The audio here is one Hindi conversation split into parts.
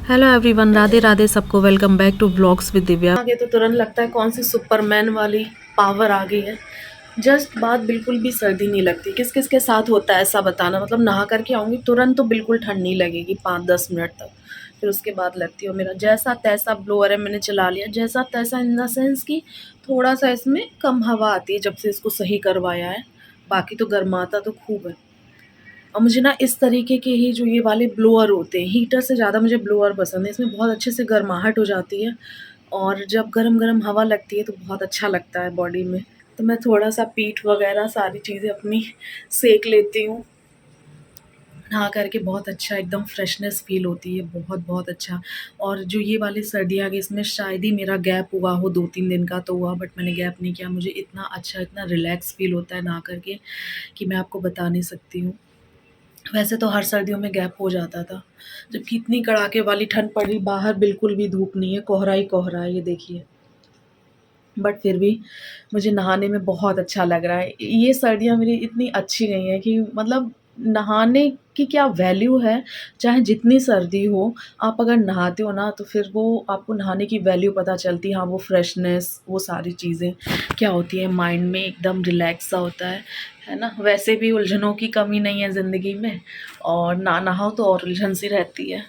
हेलो एवरीवन, राधे राधे सबको। Welcome back to vlogs with Divya. आगे तो तुरंत लगता है कौन सी सुपरमैन वाली पावर आ गई है। जस्ट बात बिल्कुल भी सर्दी नहीं लगती। किस किस के साथ होता है ऐसा बताना। मतलब नहा करके आऊँगी तुरंत तो बिल्कुल ठंड नहीं लगेगी 5-10 मिनट तक, फिर उसके बाद लगती है। मेरा जैसा तैसा ब्लोअर है, मैंने चला लिया जैसा तैसा, इन द सेंस कि थोड़ा सा इसमें कम हवा आती है जब से इसको सही करवाया है। बाकी तो गर्माता तो खूब है। और मुझे ना इस तरीके के ही जो ये वाले ब्लोअर होते हैं, हीटर से ज़्यादा मुझे ब्लोअर पसंद है। इसमें बहुत अच्छे से गर्माहट हो जाती है और जब गरम-गरम हवा लगती है तो बहुत अच्छा लगता है बॉडी में। तो मैं थोड़ा-सा पीठ वगैरह सारी चीज़ें अपनी सेक लेती हूँ। नहा करके बहुत अच्छा एकदम फ्रेशनेस फ़ील होती है, बहुत-बहुत अच्छा। और जो ये वाली सर्दियाँ आ गई इसमें शायद ही मेरा गैप हुआ हो 2-3 दिन का तो हुआ, बट मैंने गैप नहीं किया। मुझे इतना अच्छा, इतना रिलैक्स फ़ील होता है नहा करके कि मैं आपको बता नहीं सकती हूँ। वैसे तो हर सर्दियों में गैप हो जाता था, जबकि इतनी कड़ाके वाली ठंड पड़ रही, बाहर बिल्कुल भी धूप नहीं है, कोहरा ही कोहरा है, ये देखिए। बट फिर भी मुझे नहाने में बहुत अच्छा लग रहा है। ये सर्दियाँ मेरी इतनी अच्छी गई हैं कि मतलब नहाने की क्या वैल्यू है, चाहे जितनी सर्दी हो, आप अगर नहाते हो ना तो फिर वो आपको नहाने की वैल्यू पता चलती है। हाँ, वो फ्रेशनेस, वो सारी चीज़ें क्या होती हैं, माइंड में एकदम रिलैक्स सा होता है ना? वैसे भी उलझनों की कमी नहीं है ज़िंदगी में, और ना नहाओ तो और उलझन सी रहती है।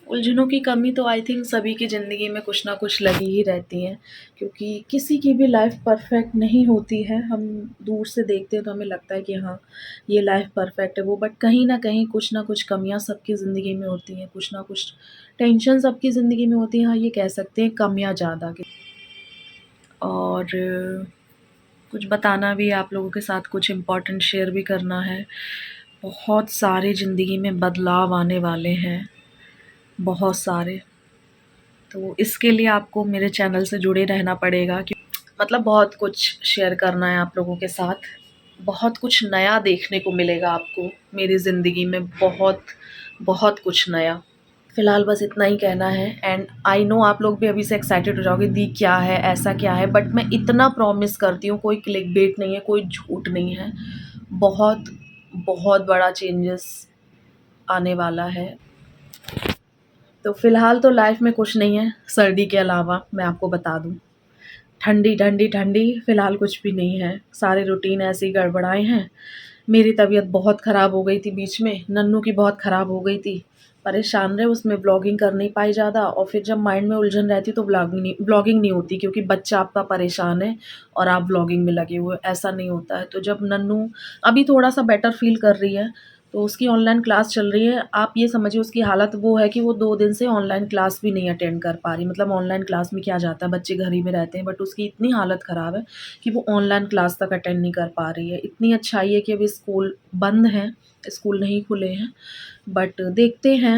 उलझनों की कमी तो आई थिंक सभी की ज़िंदगी में कुछ ना कुछ लगी ही रहती है, क्योंकि किसी की भी लाइफ परफेक्ट नहीं होती है। हम दूर से देखते हैं तो हमें लगता है कि हाँ, ये लाइफ परफेक्ट है वो, बट कहीं न कहीं कुछ ना कुछ कमियाँ सबकी ज़िंदगी में होती हैं, कुछ ना कुछ टेंशन सबकी ज़िंदगी में होती हैं। हाँ, ये कह सकते हैं कमियाँ ज़्यादा की। और कुछ बताना भी है आप लोगों के साथ, कुछ इम्पोर्टेंट शेयर भी करना है। बहुत सारे ज़िंदगी में बदलाव आने वाले हैं, बहुत सारे। तो इसके लिए आपको मेरे चैनल से जुड़े रहना पड़ेगा कि मतलब बहुत कुछ शेयर करना है आप लोगों के साथ। बहुत कुछ नया देखने को मिलेगा आपको मेरी ज़िंदगी में, बहुत, बहुत कुछ नया। फ़िलहाल बस इतना ही कहना है, एंड आई नो आप लोग भी अभी से एक्साइटेड हो जाओगे, दी क्या है, ऐसा क्या है, बट मैं इतना प्रॉमिस करती हूँ, कोई क्लिकबेट नहीं है, कोई झूठ नहीं है। बहुत, बहुत बड़ा चेंजेस आने वाला है। तो फ़िलहाल तो लाइफ़ में कुछ नहीं है सर्दी के अलावा, मैं आपको बता दूँ। ठंडी, ठंडी, ठंडी, फ़िलहाल कुछ भी नहीं है। सारे रूटीन ऐसे ही गड़बड़ाए हैं। मेरी तबीयत बहुत ख़राब हो गई थी बीच में, नन्नू की बहुत ख़राब हो गई थी। परेशान रहे उसमें, व्लॉगिंग कर नहीं पाई ज़्यादा, और फिर जब माइंड में उलझन रहती तो व्लॉगिंग नहीं होती, क्योंकि बच्चा आपका परेशान है और आप व्लॉगिंग में लगे हुए हो, ऐसा नहीं होता है। तो जब नन्नू अभी थोड़ा-सा बेटर फ़ील कर रही है, तो उसकी ऑनलाइन क्लास चल रही है। आप ये समझिए उसकी हालत वो है कि वो 2 दिन से ऑनलाइन क्लास भी नहीं अटेंड कर पा रही। मतलब ऑनलाइन क्लास में क्या जाता है, बच्चे घर ही में रहते हैं, बट उसकी इतनी हालत ख़राब है कि वो ऑनलाइन क्लास तक अटेंड नहीं कर पा रही है। इतनी अच्छाई है कि अभी स्कूल बंद हैं, स्कूल नहीं खुले हैं, बट देखते हैं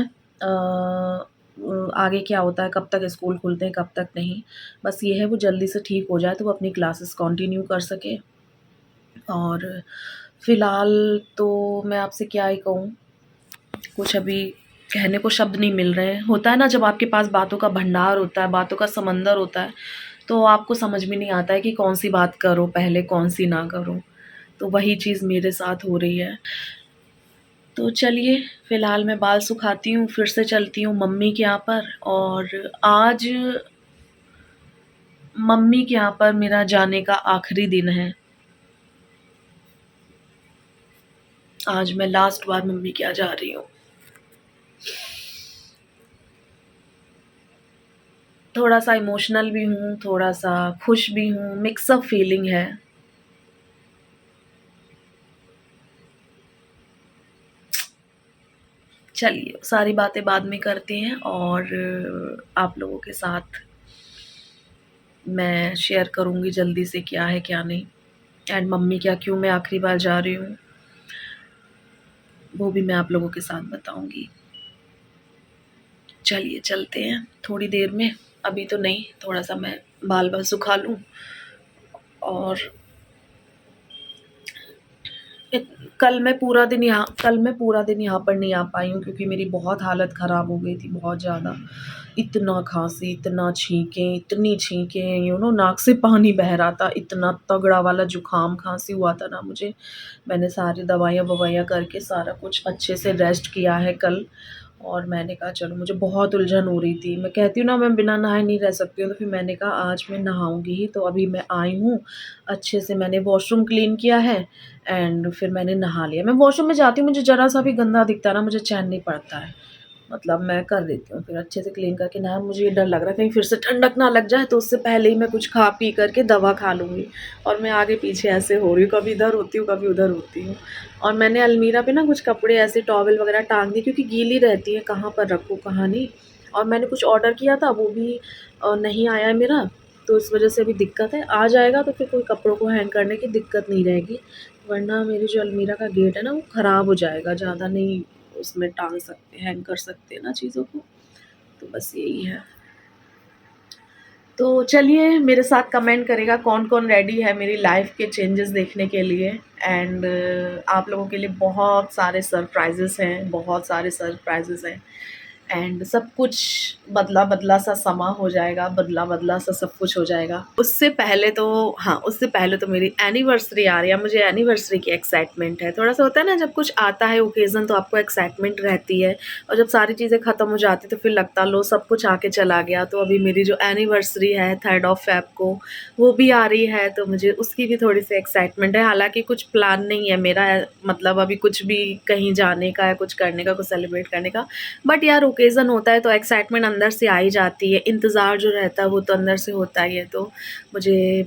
आगे क्या होता है, कब तक स्कूल खुलते हैं, कब तक नहीं। बस ये है वो जल्दी से ठीक हो जाए तो वो अपनी क्लासेस कंटिन्यू कर सके। और फ़िलहाल तो मैं आपसे क्या ही कहूँ, कुछ अभी कहने को शब्द नहीं मिल रहे हैं। होता है ना जब आपके पास बातों का भंडार होता है, बातों का समंदर होता है, तो आपको समझ में नहीं आता है कि कौन-सी बात करो पहले, कौन-सी ना करो। तो वही चीज़ मेरे साथ हो रही है। तो चलिए, फ़िलहाल मैं बाल सुखाती हूँ, फिर से चलती हूँ मम्मी के यहाँ पर, और आज मम्मी के यहाँ पर मेरा जाने का आखिरी दिन है। आज मैं लास्ट बार मम्मी के यहाँ जा रही हूँ। थोड़ा-सा इमोशनल भी हूँ, थोड़ा-सा खुश भी हूँ, मिक्स अप फीलिंग है। चलिए, सारी बातें बाद में करते हैं, और आप लोगों के साथ मैं शेयर करूँगी जल्दी से क्या है, क्या नहीं, एंड मम्मी क्या क्यों मैं आखिरी बार जा रही हूँ, वो भी मैं आप लोगों के साथ बताऊँगी। चलिए, चलते हैं थोड़ी देर में, अभी तो नहीं, थोड़ा-सा मैं बाल-वाल सुखा लूँ, और इत कल मैं पूरा दिन यहाँ पर नहीं आ पाई हूँ, क्योंकि मेरी बहुत हालत ख़राब हो गई थी, बहुत ज़्यादा। इतना खाँसी, इतना छींकें, इतनी छींकें, नाक से पानी बह रहा था, इतना तगड़ा वाला ज़ुकाम, खाँसी हुआ था ना मुझे। मैंने सारी दवाइयाँ-ववाइयाँ करके सारा कुछ अच्छे से रेस्ट किया है कल, और मैंने कहा चलो, मुझे बहुत उलझन हो रही थी, मैं कहती हूँ ना मैं बिना नहाए नहीं रह सकती हूँ, तो फिर मैंने कहा आज मैं नहाऊंगी ही। तो अभी मैं आई हूँ, अच्छे से मैंने वॉशरूम क्लीन किया है एंड फिर मैंने नहा लिया। मैं वॉशरूम में जाती हूँ, मुझे ज़रा सा भी गंदा दिखता है ना, मुझे चैन नहीं पड़ता है, मतलब मैं कर देती हूँ फिर अच्छे से क्लीन करके नहा। मुझे ये डर लग रहा है कहीं फिर से ठंडक ना लग जाए, तो उससे पहले ही मैं कुछ खा पी करके दवा खा लूँगी। और मैं आगे पीछे ऐसे हो रही हूँ, कभी इधर होती हूँ कभी उधर होती हूँ। और मैंने अलमीरा पे ना कुछ कपड़े ऐसे टॉवल वगैरह टांग दिए, क्योंकि गीली रहती है, कहाँ पर रखूँ कहाँ नहीं। और मैंने कुछ ऑर्डर किया था, वो भी नहीं आया है मेरा, तो इस वजह से अभी दिक्कत है। आ जाएगा तो फिर कोई कपड़ों को हैंग करने की दिक्कत नहीं रहेगी, वरना मेरी जो अलमीरा का गेट है ना वो ख़राब हो जाएगा, ज़्यादा नहीं उसमें टांग सकते, हैंग कर सकते हैं ना चीज़ों को। तो बस यही है। तो चलिए, मेरे साथ कमेंट करेगा कौन कौन रेडी है मेरी लाइफ के चेंजेस देखने के लिए। एंड आप लोगों के लिए बहुत सारे सरप्राइजेस हैं, बहुत सारे सरप्राइजेस हैं। एंड सब कुछ बदला बदला सा समा हो जाएगा, बदला बदला सा सब कुछ हो जाएगा। उससे पहले तो हाँ, उससे पहले तो मेरी एनिवर्सरी आ रही है, मुझे एनिवर्सरी की एक्साइटमेंट है। थोड़ा सा होता है ना, जब कुछ आता है ओकेज़न तो आपको एक्साइटमेंट रहती है, और जब सारी चीज़ें ख़त्म हो जाती तो फिर लगता लो सब कुछ आके चला गया। तो अभी मेरी जो एनिवर्सरी है 3 फ़ेब को, वो भी आ रही है, तो मुझे उसकी भी थोड़ी सी एक्साइटमेंट है। हालाँकि कुछ प्लान नहीं है मेरा, मतलब अभी कुछ भी कहीं जाने का या कुछ करने का, कुछ सेलिब्रेट करने का, बट यार ओकेज़न होता है तो एक्साइटमेंट अंदर से आ ही जाती है। इंतज़ार जो रहता है वो तो अंदर से होता ही है, तो मुझे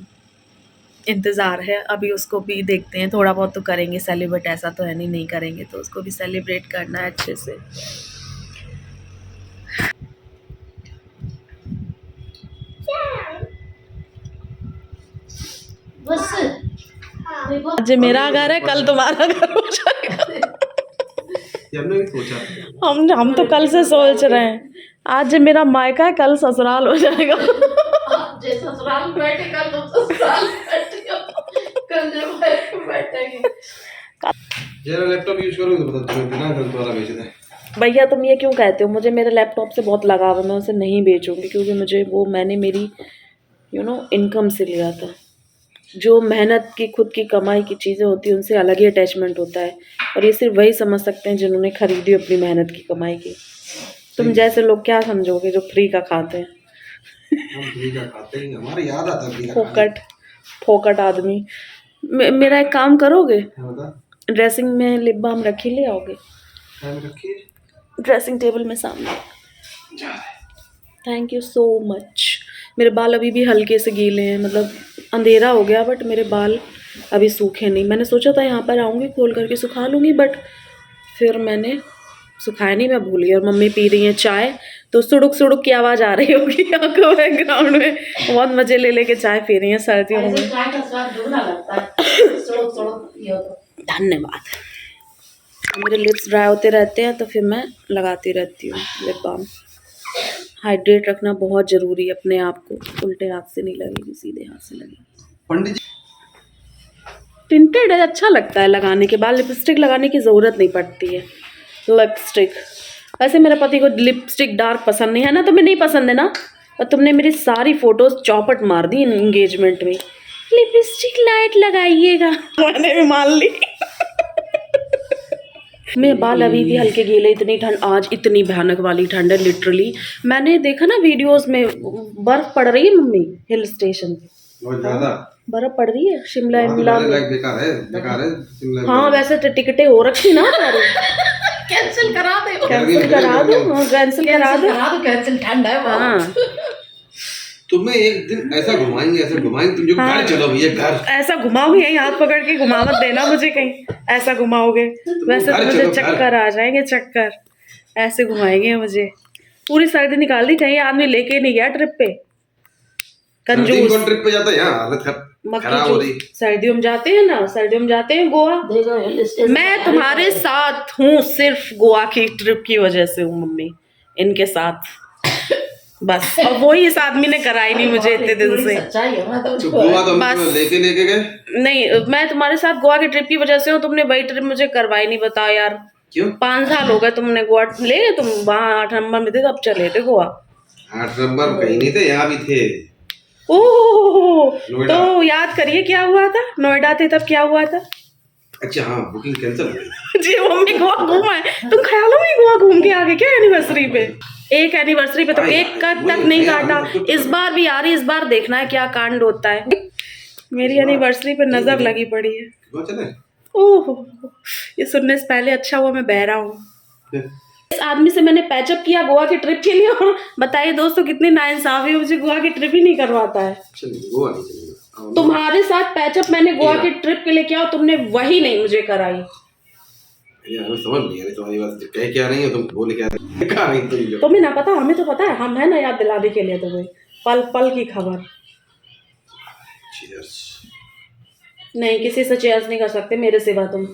इंतज़ार है। अभी उसको भी देखते हैं, थोड़ा बहुत तो करेंगे सेलिब्रेट, ऐसा तो है नहीं नहीं करेंगे, तो उसको भी सेलिब्रेट करना है अच्छे से। आज मेरा घर है, कल तुम्हारा घर हो जाएगा। हम तो कल से सोच रहे हैं, आज मेरा मायका है, कल ससुराल हो जाएगा। ससुराल बैठे, कल तुम ससुराल बैठे, कल जब बैठेंगे। जरा लैपटॉप यूज करोगे तो बता, बिना कल तुम्हारा बेच दे। भैया तुम ये क्यों कहते हो, मुझे मेरे लैपटॉप से बहुत लगाव है, मैं उसे नहीं बेचूंगी, क्योंकि मुझे वो मैंने मेरी इनकम से लिया था। जो मेहनत की खुद की कमाई की चीज़ें होती हैं उनसे अलग ही अटैचमेंट होता है, और ये सिर्फ वही समझ सकते हैं जिन्होंने खरीदी अपनी मेहनत की कमाई की। तुम जैसे लोग क्या समझोगे जो फ्री का खाते हैं। हम फ्री का खाते हैं, हमारी याद आता है फोकट फोकट आदमी। मेरा एक काम करोगे, ड्रेसिंग में लिप बाम रखी, ले आओगे ड्रेसिंग टेबल में सामने। Thank you so much. मेरे बाल अभी भी हल्के से गीले हैं, मतलब अंधेरा हो गया बट मेरे बाल अभी सूखे नहीं। मैंने सोचा था यहाँ पर आऊँगी खोल करके सुखा लूँगी, बट फिर मैंने सुखाया नहीं, मैं भूल गई। और मम्मी पी रही हैं चाय, तो सुड़ुक सुड़ुक की आवाज़ आ रही होगी आपको बैकग्राउंड में, बहुत मज़े ले लेके चाय पी रही हैं सर्दियों में। धन्यवाद। मेरे लिप्स ड्राई होते रहते हैं तो फिर मैं लगाती रहती हूँ लिप बाम। हाइड्रेट रखना बहुत ज़रूरी है अपने आप को, उल्टे हाथ से नहीं लगेगी, सीधे हाथ से लगेगी। पंडित टिंटेड है, अच्छा लगता है लगाने के बाद, लिपस्टिक लगाने की ज़रूरत नहीं पड़ती है। लिपस्टिक वैसे मेरे पति को लिपस्टिक डार्क पसंद नहीं है ना, तुम्हें नहीं पसंद है ना, और तुमने मेरी सारी फोटोज चौपट मार दी एंगेजमेंट में, लिपस्टिक लाइट लगाइएगा। मैंने भी मान ली। मेरे बाल अभी भी हल्के गीले, इतनी ठंड, आज इतनी भयानक वाली ठंड है लिटरली। मैंने देखा ना वीडियोस में, बर्फ पड़ रही है मम्मी हिल स्टेशन पे, बहुत ज़्यादा बर्फ पड़ रही है शिमला इमला में। बेकार है शिमला। हाँ वैसे तो टिकटें हो रखी ना कैंसिल करा दे, कैंसिल करा दो, कैंसिल करा दो, कैंसिल, ठंड है। हाँ तुम्हें एक दिन ऐसा घुमाएंगे, ऐसा घुमाएंगे, तुम जो घर चलो भैया, घर ऐसा घुमाओगे, यही हाथ पकड़ के घुमा मत देना मुझे, कहीं ऐसा घुमाओगे वैसे तो मुझे चक्कर आ जाएंगे, चक्कर ऐसे घुमाएंगे मुझे। पूरी सर्दी निकाल दी, कहीं आदमी लेके नहीं गया ट्रिप पे, कंजूस। कौन ट्रिप पे जाता है, यहाँ हालत खराब हो रही। सर्दियों में जाते हैं ना, सर्दियों में जाते हैं गोवा। मैं तुम्हारे साथ हूँ, सिर्फ गोवा की ट्रिप की वजह से हूँ मम्मी, इनके साथ बस। और वही इस आदमी ने कराई नहीं मुझे इतने दिन से। गोवा तो बस लेके गए नहीं, मैं तुम्हारे साथ गोवा की ट्रिप की वजह से हूँ, तुमने वही ट्रिप मुझे करवाई नहीं, बताओ यार क्यों। 5 साल हो गए तुमने गोवा ले गए, तुम वहाँ 8 नंबर में थे तब चले थे गोवा। 8 नंबर कहीं नहीं थे, यहाँ भी थे। ओह तो याद करिए क्या हुआ था, नोएडा थे तब क्या हुआ था। अच्छा हाँ, बुकिंग कैंसिल हो गई। जी मम्मी गोवा घूम आए, तुम ख्यालों में गोवा घूम के आ गए क्या एनिवर्सरी पे? एक एनिवर्सरी पे तो केक तक नहीं काटा, इस बार भी आ रही, इस बार देखना है क्या कांड होता है। मेरी एनिवर्सरी पे नजर लगी पड़ी है। ओह, ये सुनने से पहले अच्छा हुआ मैं बह रहा हूँ। इस आदमी से मैंने पैचअप किया गोवा की ट्रिप के लिए, और बताइए दोस्तों कितनी नाइंसाफी है, मुझे गोवा की ट्रिप ही नहीं करवाता है। गोवा नहीं चलेगा। तुम्हारे साथ पैचअप मैंने गोवा की ट्रिप के लिए किया, तुमने वही नहीं मुझे कराई। यार समझ नहीं आ रही तुम्हारी बात, कह क्या रही हो तुम, बोल क्या रही हो? तुम्हें ना पता, हमें तो पता है, हम है ना याद दिलाने के लिए तुम्हें पल पल की खबर। नहीं, किसी से चेयर्स नहीं कर सकते मेरे सिवा तुम।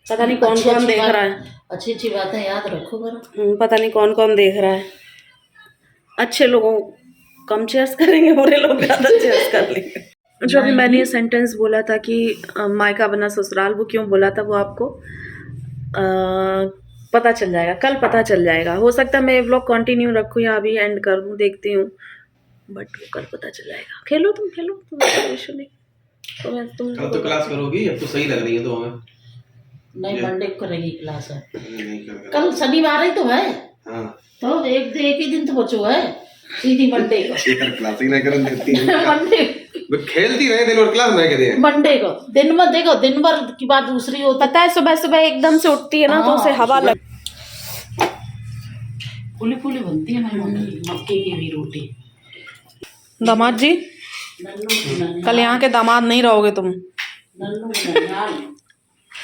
पता नहीं कौन कौन देख रहा है। अच्छी अच्छी बातें याद रखो करो। पता नहीं कौन कौन देख रहा है। अच्छे लोगों कम चेयर्स करेंगे, बुरे लोग ज्यादा चेयर्स कर लेंगे। जो अभी मैंने ये सेंटेंस बोला था कि मायका बना ससुराल, वो क्यों बोला था वो आपको पता चल जाएगा, कल पता चल जाएगा। हो सकता है मैं व्लॉग कंटिन्यू रखूँ या अभी एंड कर दूँ, देखती हूँ, बट वो कल पता चल जाएगा। खेलो तुम इशू नहीं। तुम तो क्लास करोगी, अब तो सही लग रही है तो हमें। नहीं, मंडे को करेगी क्लास है, कल शनिवार ही तो है। हाँ तो एक ही दिन तो बचो है, सीधी मंडे को क्लास ही ना करन देती है। मंडे खेलती रहे दिन और क्लास में कर दिया। मंडे को दिन में देखो, दिन भर की बात दूसरी होती। पता है सुबह सुबह एकदम से उठती है ना, तो उसे हवा लग फूली फूली बनती है मेरी मम्मी, मक्के की भी रोटी। दामाद जी, कल यहाँ के दामाद नहीं रहोगे तुम।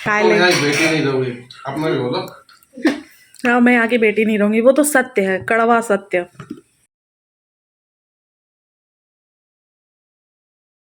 बेटी नहीं रहोगे, अपना भी बोलो। हाँ, मैं यहाँ की बेटी नहीं रहूंगी, वो तो सत्य है, कड़वा सत्य।